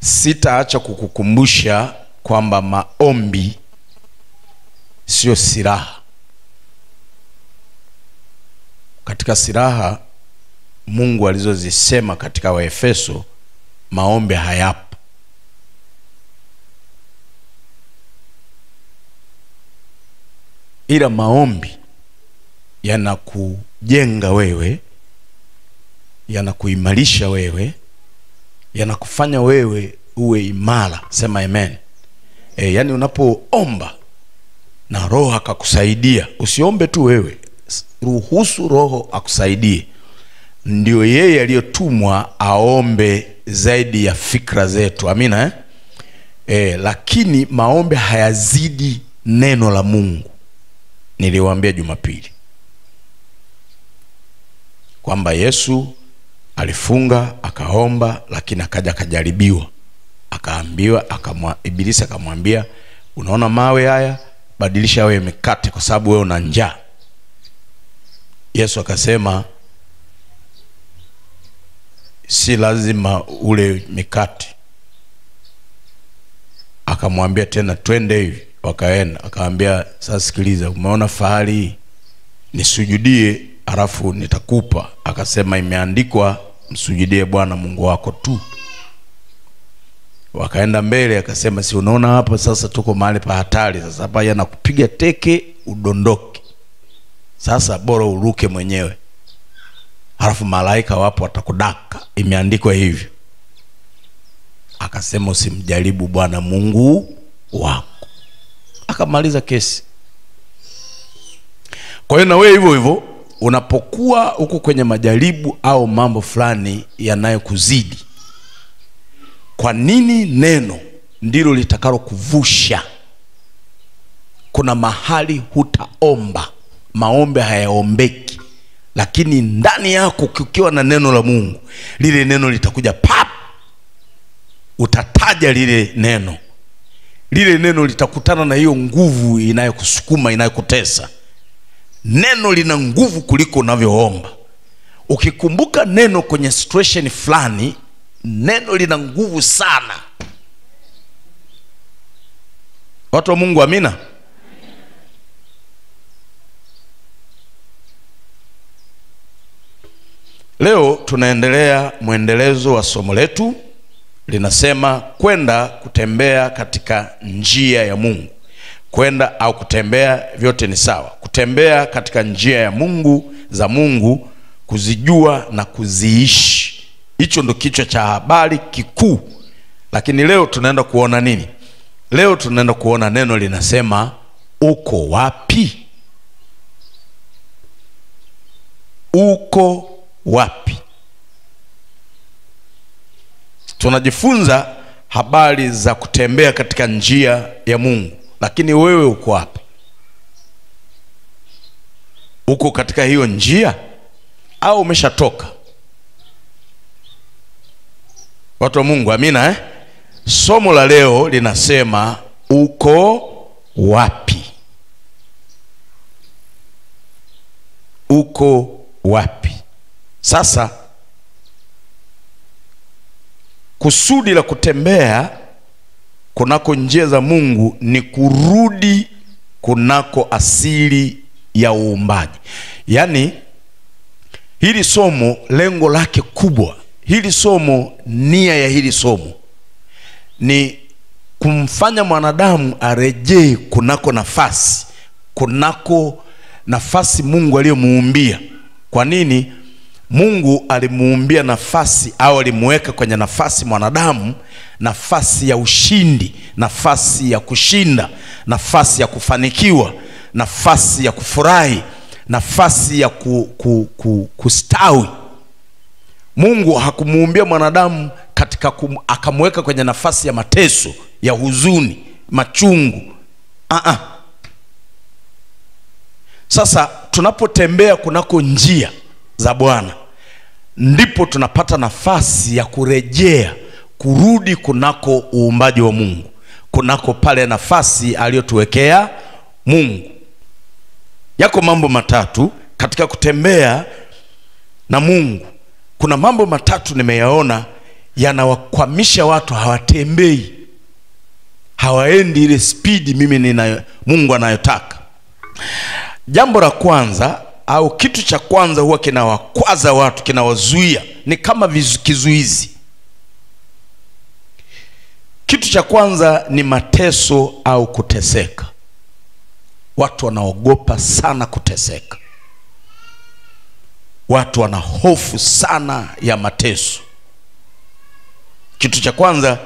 Sitaacha kukukumbusha kwamba maombi sio silaha. Katika silaha Mungu alizozisema katika Waefeso, maombi hayapo. Ila maombi yanakujenga wewe, yanakuimarisha wewe, yanakufanya wewe uwe imara. Sema amen. Yani unapoomba na Roho akakusaidia, usiombe tu wewe, ruhusu Roho akusaidie. Ndio yeye aliyotumwa aombe zaidi ya fikra zetu. Amina lakini maombi hayazidi neno la Mungu. Niliwaambia Jumapili kwamba Yesu alifunga akaomba, lakini akaja akajaribiwa, akaambiwa, Ibilisi akamwambia, unaona mawe haya, badilisha yawe mikate kwa sababu wewe una njaa. Yesu akasema si lazima ule mikate. Akamwambia tena twende hivi, wakaenda. Akamwambia sasa sikiliza, umeona fahari, nisujudie alafu nitakupa. Akasema imeandikwa, msujudie Bwana Mungu wako tu. Wakaenda mbele, akasema si unaona hapa sasa tuko mahali pa hatari, sasa hapa yanakupiga teke udondoke, sasa bora uruke mwenyewe, halafu malaika wapo watakudaka, imeandikwa hivyo. Akasema usimjaribu Bwana Mungu wako. Akamaliza kesi. Kwa hiyo na wewe hivyo hivyo, unapokuwa huko kwenye majaribu au mambo fulani yanayokuzidi, kwa nini neno ndilo litakalo kuvusha? Kuna mahali hutaomba, maombi hayaombeki, lakini ndani yako kukiwa na neno la Mungu, lile neno litakuja pap. Utataja lile neno litakutana na hiyo nguvu inayokusukuma, inayokutesa. Neno lina nguvu kuliko unavyoomba. Ukikumbuka neno kwenye situation fulani, neno lina nguvu sana. Watu wa Mungu, amina. Leo tunaendelea mwendelezo wa somo letu. Linasema kwenda kutembea katika njia ya Mungu. Kwenda au kutembea, vyote ni sawa. Kutembea katika njia ya Mungu, za Mungu, kuzijua na kuziishi. Hicho ndo kichwa cha habari kikuu. Lakini leo tunaenda kuona nini? Leo tunaenda kuona neno linasema uko wapi? Uko wapi? Tunajifunza habari za kutembea katika njia ya Mungu. Lakini wewe uko wapi? Uko katika hiyo njia au umeshatoka? Watu wa Mungu, amina Somo la leo linasema uko wapi? Uko wapi? Sasa kusudi la kutembea kunako njia za Mungu ni kurudi kunako asili ya uumbaji. Yaani hili somo lengo lake kubwa, hili somo, nia ya hili somo ni kumfanya mwanadamu arejee kunako nafasi Mungu aliyomuumbia. Kwa nini? Mungu alimuumbia nafasi, au alimuweka kwenye nafasi mwanadamu, nafasi ya ushindi, nafasi ya kushinda, nafasi ya kufanikiwa, nafasi ya kufurahi, nafasi ya kustawi. Mungu hakumuumbia mwanadamu katika akamweka kwenye nafasi ya mateso, ya huzuni, machungu. Sasa tunapotembea kunako njia za Bwana, ndipo tunapata nafasi ya kurejea, kurudi kunako uumbaji wa Mungu, kunako pale nafasi aliyotuwekea Mungu. Yako mambo matatu katika kutembea na Mungu. Kuna mambo matatu nimeyaona yanawakwamisha watu, hawatembei, hawaendi ile spidi Mungu anayotaka. Jambo la kwanza au kitu cha kwanza huwa kinawakwaza watu, kinawazuia, ni kama kizuizi. Kitu cha kwanza ni mateso au kuteseka. Watu wanaogopa sana kuteseka. Watu wana hofu sana ya mateso. Kitu cha kwanza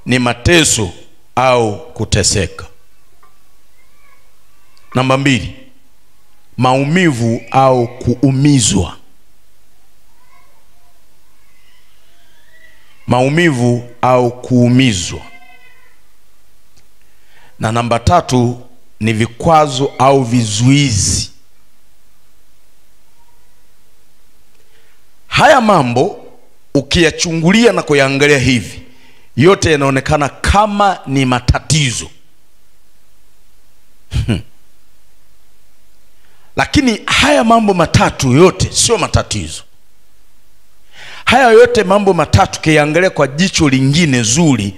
ni mateso au kuteseka. Namba 2, maumivu au kuumizwa. Maumivu au kuumizwa. Na namba 3 ni vikwazo au vizuizi. Haya mambo ukiyachungulia na kuyaangalia hivi, yote yanaonekana kama ni matatizo. Lakini haya mambo matatu yote sio matatizo. Haya yote mambo matatu kiangalia kwa jicho lingine zuri,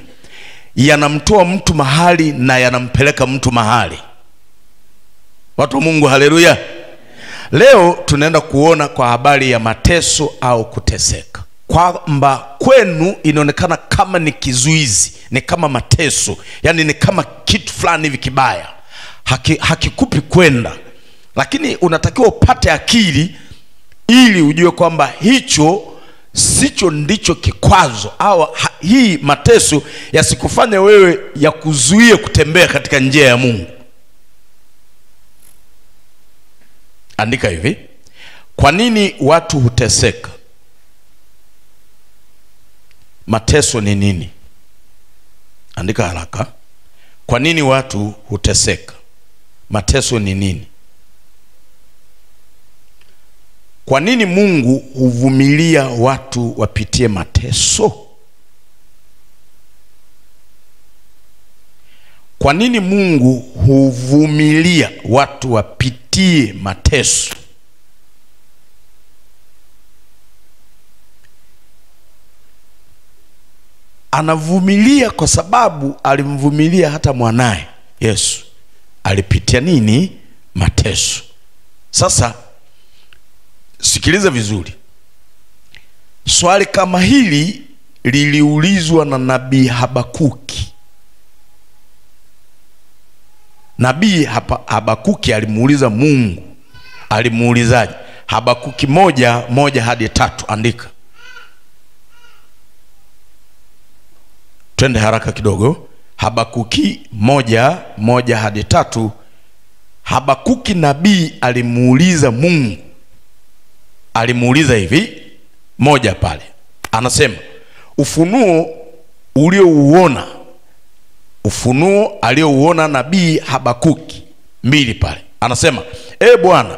yanamtoa mtu mahali na yanampeleka mtu mahali. Watu wa Mungu, haleluya. Leo tunaenda kuona kwa habari ya mateso au kuteseka, kwamba kwenu inaonekana kama ni kizuizi, ni kama mateso, yani ni kama kitu fulani hivi kibaya, hakikupi kwenda. Lakini unatakiwa upate akili ili ujue kwamba hicho sicho ndicho kikwazo, au hii mateso yasikufanye wewe ya kuzuia kutembea katika njia ya Mungu. Andika hivi: kwa nini watu huteseka? Mateso ni nini? Andika haraka. Kwa nini watu huteseka? Mateso ni nini? Kwa nini Mungu huvumilia watu wapitie mateso? Kwa nini Mungu huvumilia watu wapitie mateso? Anavumilia kwa sababu alimvumilia hata mwanae Yesu alipitia nini? Mateso. Sasa sikiliza vizuri. Swali kama hili liliulizwa na nabii Habakuki. Nabii Habakuki alimuuliza Mungu. Alimuulizaje? Habakuki 1:1 hadi 3. Andika. Twende haraka kidogo. Habakuki 1:1 hadi 3. Habakuki nabii alimuuliza Mungu. Alimuuliza hivi, 1 pale anasema, ufunuo uliouona, ufunuo aliouona nabii Habakuki. 2 pale anasema, Bwana,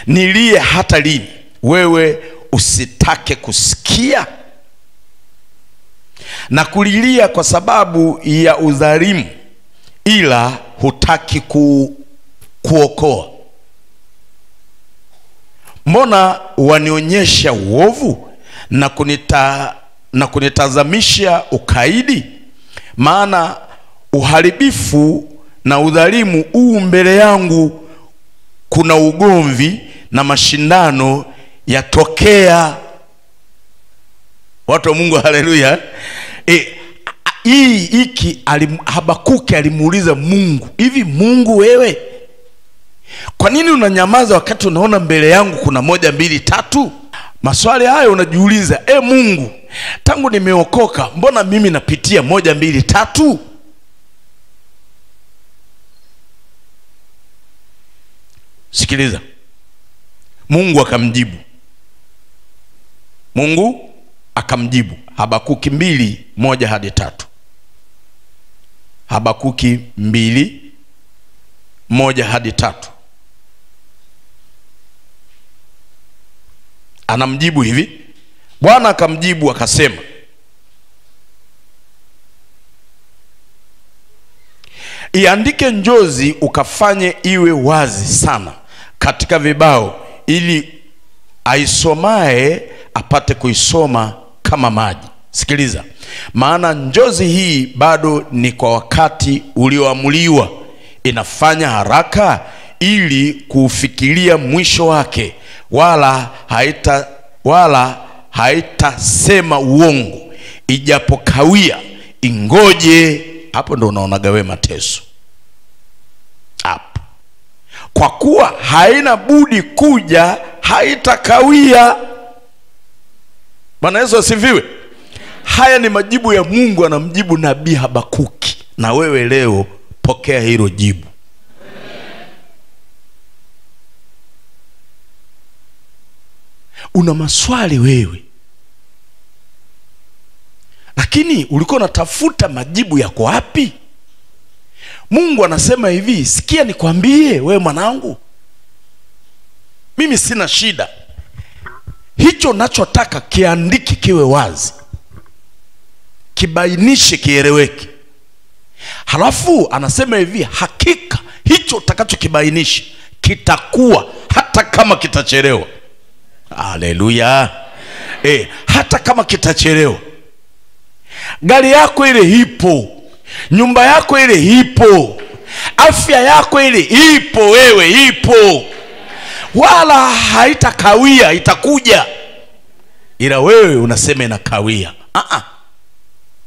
nilie hata lini, wewe usitake kusikia? Na kulilia kwa sababu ya udhalimu, ila hutaki kuokoa. Mbona wanionyesha uovu na kunitazamisha ukaidi? Maana uharibifu na udhalimu mbele yangu, kuna ugomvi na mashindano yatokea. Watu wa Mungu, haleluya. Habakuki alimuuliza Mungu, hivi Mungu wewe, kwa nini unanyamaza wakati unaona mbele yangu kuna 1, 2, 3? Maswali hayo unajiuliza, Mungu, tangu nimeokoka mbona mimi napitia 1, 2, 3? Sikiliza. Mungu akamjibu. Mungu akamjibu. Habakuki 2:1 hadi 3. Habakuki 2:1 hadi 3. Anamjibu hivi. Bwana akamjibu akasema, iandike njozi ukafanye iwe wazi sana katika vibao, ili aisomae apate kuisoma kama maji. Sikiliza, maana njozi hii bado ni kwa wakati ulioamuliwa, inafanya haraka ili kufikiria mwisho wake, wala haitasema uongo. Ijapokawia, ingoje. Hapo ndo unaonaga wewe mateso hapo. Kwa kuwa haina budi kuja, haitakawia. Bwana Yesu asifiwe. Haya ni majibu ya Mungu, anamjibu nabii Habakuki, na wewe leo pokea hilo jibu. Una maswali wewe, lakini ulikuwa unatafuta majibu yako wapi? Mungu anasema hivi, sikia nikwambie wewe mwanangu, mimi sina shida. Hicho nachotaka kiandiki, kiwe wazi, kibainishe, kieleweke. Halafu anasema hivi, hakika hicho utakachokibainisha kitakuwa, hata kama kitachelewa. Haleluya. Hata kama kitachelewa. Gari yako ile ipo, nyumba yako ile ipo, afya yako ile ipo, wewe ipo, wala haitakawia, itakuja. Ila wewe unasema inakawia.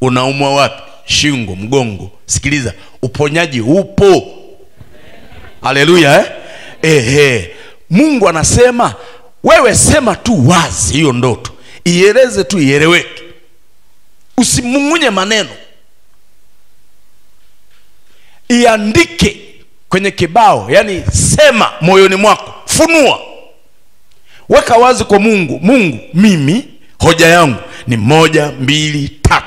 Unaumwa wapi? Shingo, mgongo. Sikiliza, uponyaji upo. Haleluya. Mungu anasema wewe sema tu wazi hiyo ndoto, ieleze tu, ieleweke. Usimungunye maneno, iandike kwenye kibao. Yani sema moyoni mwako, funua, weka wazi kwa Mungu. Mungu, mimi hoja yangu ni 1, 2, 3.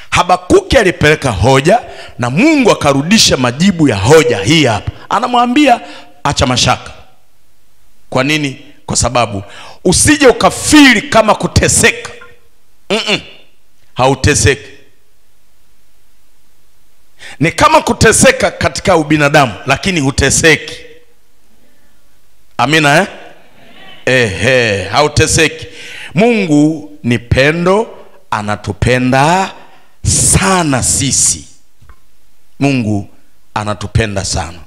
Habakuki alipeleka hoja na Mungu akarudisha majibu ya hoja hii hapa. Anamwambia acha mashaka. Kwa nini? Kwa sababu usije ukafiri kama kuteseka. Hauteseki. Ni kama kuteseka katika ubinadamu, lakini huteseki. Amina hauteseki. Mungu ni pendo, anatupenda sana sisi. Mungu anatupenda sana.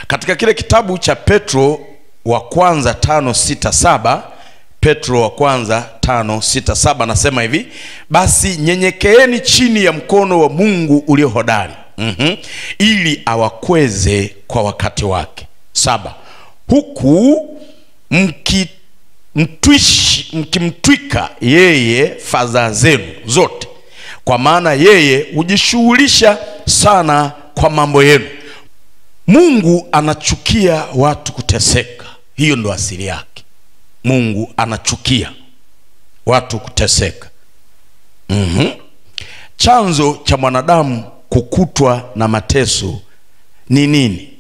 Katika kile kitabu cha Petro wa kwanza 5:6-7, Petro wa kwanza 5:6-7 nasema hivi, basi nyenyekeeni chini ya mkono wa Mungu ulio hodari, ili awakweze kwa wakati wake. 7, huku mkimtwika yeye fadhaa zenu zote, kwa maana yeye hujishughulisha sana kwa mambo yenu. Mungu anachukia watu kuteseka. Hiyo ndo asili yake. Mungu anachukia watu kuteseka. Chanzo cha mwanadamu kukutwa na mateso ni nini?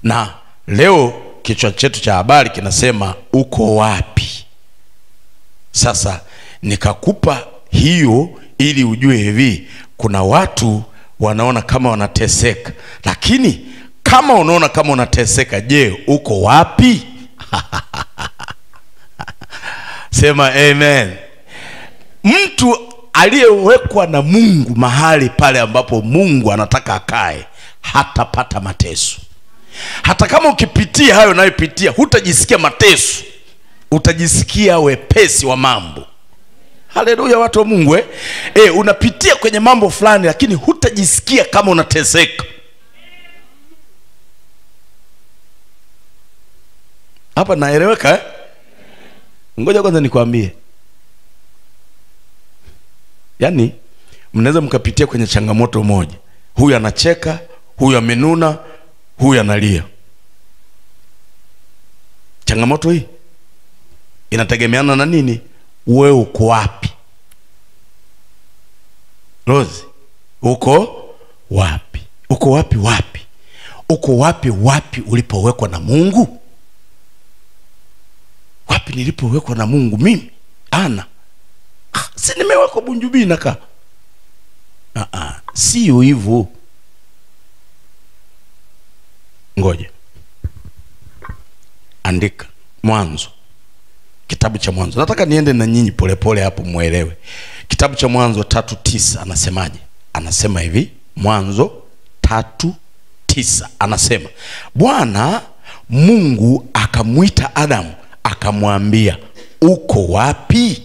Na leo kichwa chetu cha habari kinasema uko wapi? Sasa nikakupa hiyo ili ujue hivi, kuna watu wanaona kama wanateseka, lakini kama unaona kama unateseka, je, uko wapi? Sema amen. Mtu aliyewekwa na Mungu mahali pale ambapo Mungu anataka akae, hatapata mateso. Hata kama ukipitia hayo unayopitia, hutajisikia mateso, utajisikia wepesi wa mambo. Haleluya, watu wa Mungu. Unapitia kwenye mambo fulani, lakini hutajisikia kama unateseka. Hapa naeleweka? Ngoja kwanza nikwambie. Yani mnaweza mkapitia kwenye changamoto moja, huyu anacheka, huyu amenuna, huyu analia. Changamoto hii inategemeana na nini? Wewe uko wapi? Rose, uko wapi? Uko wapi? Uko wapi ulipowekwa na Mungu? Wapi nilipowekwa na Mungu mimi? Si nimewekwa Bunjubi naka. Sio hivyo. Ngoja. Andika Mwanzo kitabu cha Mwanzo. Nataka niende na nyinyi polepole hapo muelewe. Kitabu cha Mwanzo 3:9 anasemaje? Anasema hivi, Mwanzo 3:9 anasema, Bwana Mungu akamuita Adamu akamwambia, uko wapi?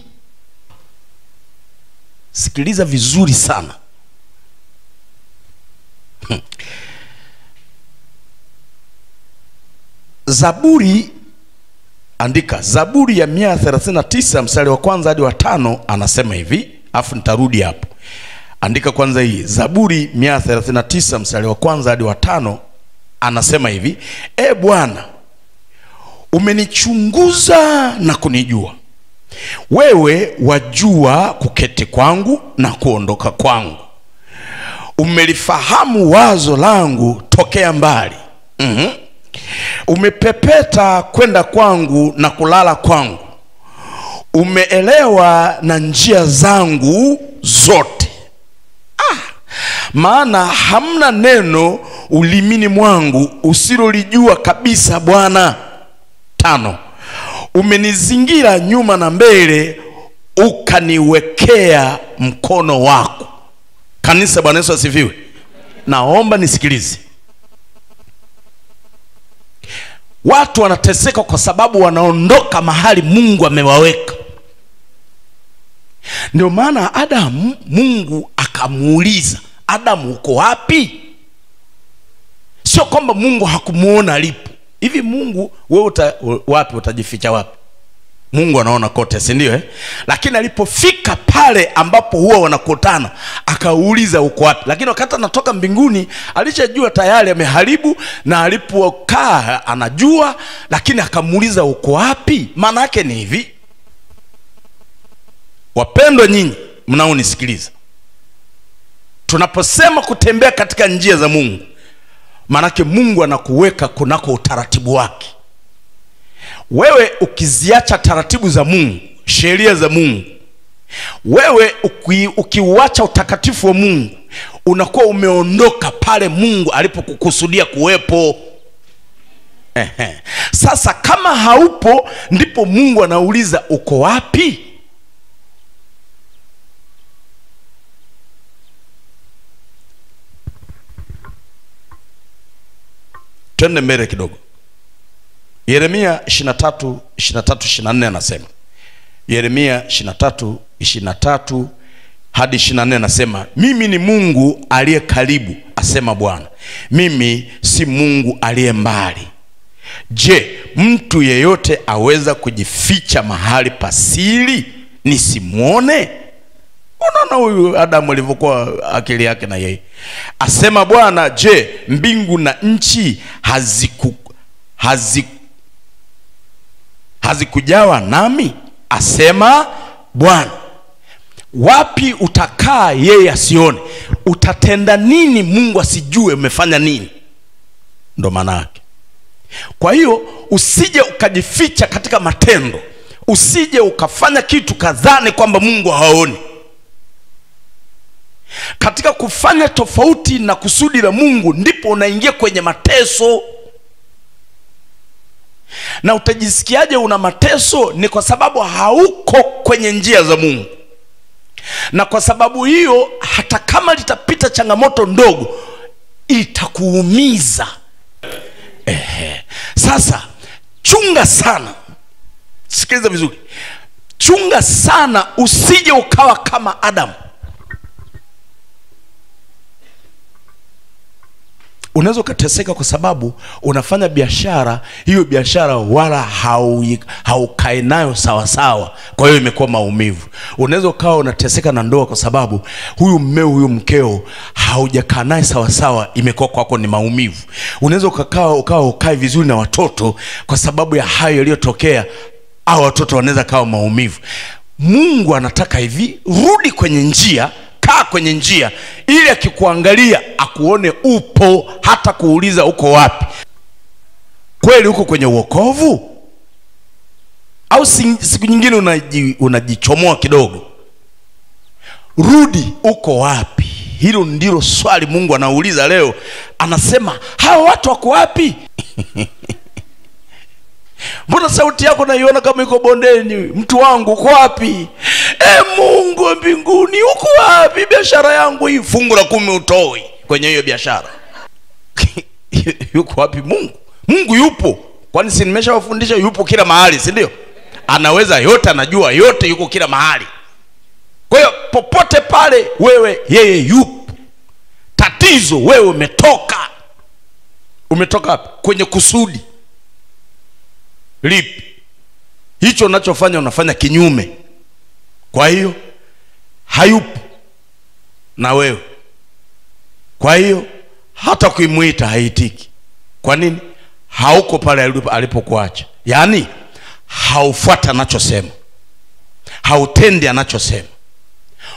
Sikiliza vizuri sana. Zaburi, andika Zaburi ya 139 mstari wa kwanza hadi wa 5 anasema hivi, afu nitarudi hapo. Andika kwanza hii Zaburi 139 mstari wa kwanza hadi wa 5 anasema hivi, e Bwana, umenichunguza na kunijua. Wewe wajua kuketi kwangu na kuondoka kwangu. Umelifahamu wazo langu tokea mbali. Umepepeta kwenda kwangu na kulala kwangu. Umeelewa na njia zangu zote. Maana hamna neno ulimini mwangu usilolijua kabisa Bwana. 5. Umenizingira nyuma na mbele, ukaniwekea mkono wako. Kanisa, Bwana Yesu asifiwe. Naomba nisikilize. Watu wanateseka kwa sababu wanaondoka mahali Mungu amewaweka. Ndio maana Adamu, Mungu akamuuliza, Adamu uko wapi? Sio kwamba Mungu hakumuona alipo. Hivi Mungu wewe wapi utajificha wapi? Mungu anaona kote, si ndio? Lakini alipofika pale ambapo huwa wanakutana, akauliza uko wapi. Lakini wakati anatoka mbinguni alishajua tayari ameharibu, na alipokaa anajua, lakini akamuuliza uko wapi. Maana yake ni hivi, wapendwa nyinyi mnaonisikiliza, tunaposema kutembea katika njia za Mungu, maana yake Mungu anakuweka kunako utaratibu wake. Wewe ukiziacha taratibu za Mungu, sheria za Mungu, wewe ukiuacha utakatifu wa Mungu, unakuwa umeondoka pale Mungu alipokukusudia kuwepo. Sasa kama haupo, ndipo Mungu anauliza uko wapi? Twende mbele kidogo. Yeremia 23:24 anasema. Yeremia 23:23 hadi 24 anasema, mimi ni Mungu aliye karibu, asema Bwana. Mimi si Mungu aliye mbali. Je, mtu yeyote aweza kujificha mahali pasiri nisimuone? Unaona huyu Adamu alivyokuwa akili yake na yeye. Asema Bwana, je, mbingu na nchi hazikujawa nami? Asema Bwana. Wapi utakaa yeye asione? Utatenda nini Mungu asijue umefanya nini? Ndo maana yake. Kwa hiyo usije ukajificha katika matendo. Usije ukafanya kitu kadhani kwamba Mungu haoni. Katika kufanya tofauti na kusudi la Mungu ndipo unaingia kwenye mateso. Na utajisikiaje una mateso? Ni kwa sababu hauko kwenye njia za Mungu. Na kwa sababu hiyo, hata kama litapita changamoto ndogo, itakuumiza. Sasa chunga sana. Sikiliza vizuri. Chunga sana usije ukawa kama Adamu. Unaweza ukateseka kwa sababu unafanya biashara, hiyo biashara wala haukai nayo sawa sawa, kwa hiyo imekuwa maumivu. Unaweza ukawa unateseka na ndoa kwa sababu huyu mmeo huyu mkeo haujakaa naye sawa sawa, imekuwa kwako ni maumivu. Unaweza ukawa ukai vizuri na watoto kwa sababu ya hayo yaliyotokea, au watoto wanaweza kawa maumivu. Mungu anataka hivi, rudi kwenye njia, kaa kwenye njia, ili akikuangalia akuone upo, hata kuuliza uko wapi. Kweli uko kwenye wokovu? Au siku nyingine unajichomoa kidogo? Rudi, uko wapi? Hilo ndilo swali Mungu anauliza leo. Anasema, hao watu wako wapi? Mbona sauti yako naiona kama iko bondeni? Mtu wangu uko wapi? Mungu wa mbinguni uko wapi? Biashara yangu hii, fungu la 10 utoi kwenye hiyo biashara. Yuko wapi Mungu? Mungu yupo. Kwani si nimeshawafundisha yupo kila mahali, si ndio? Anaweza yote, anajua yote, yuko kila mahali. Kwa hiyo popote pale wewe, yeye yupo. Tatizo wewe umetoka wapi? Kwenye kusudi lipi? Hicho unachofanya unafanya kinyume. Kwa hiyo hayupo na wewe. Kwa hiyo hata kuimuita haitiki. Kwa nini? Hauko pale alipokuacha. Yaani haufuata anachosema, hautendi anachosema,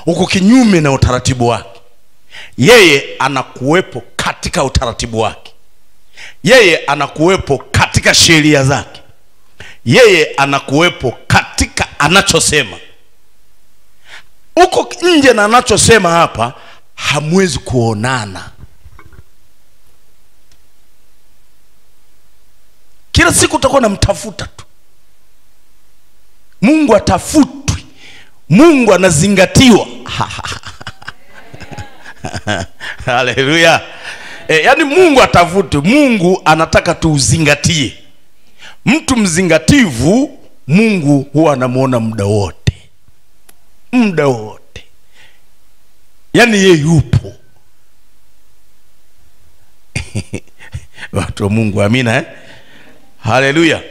uko kinyume na utaratibu wake. Yeye anakuwepo katika utaratibu wake, yeye anakuwepo katika sheria zake, yeye anakuwepo katika anachosema. Uko nje na anachosema hapa, hamwezi kuonana. Kila siku utakuwa unamtafuta tu. Mungu atafutwi, Mungu anazingatiwa. Haleluya. Yaani Mungu atafutwi, Mungu anataka tuuzingatie. Mtu mzingativu Mungu huwa anamuona muda wote, muda wote. Yaani yeye yupo. Watu wa Mungu, amina. Haleluya.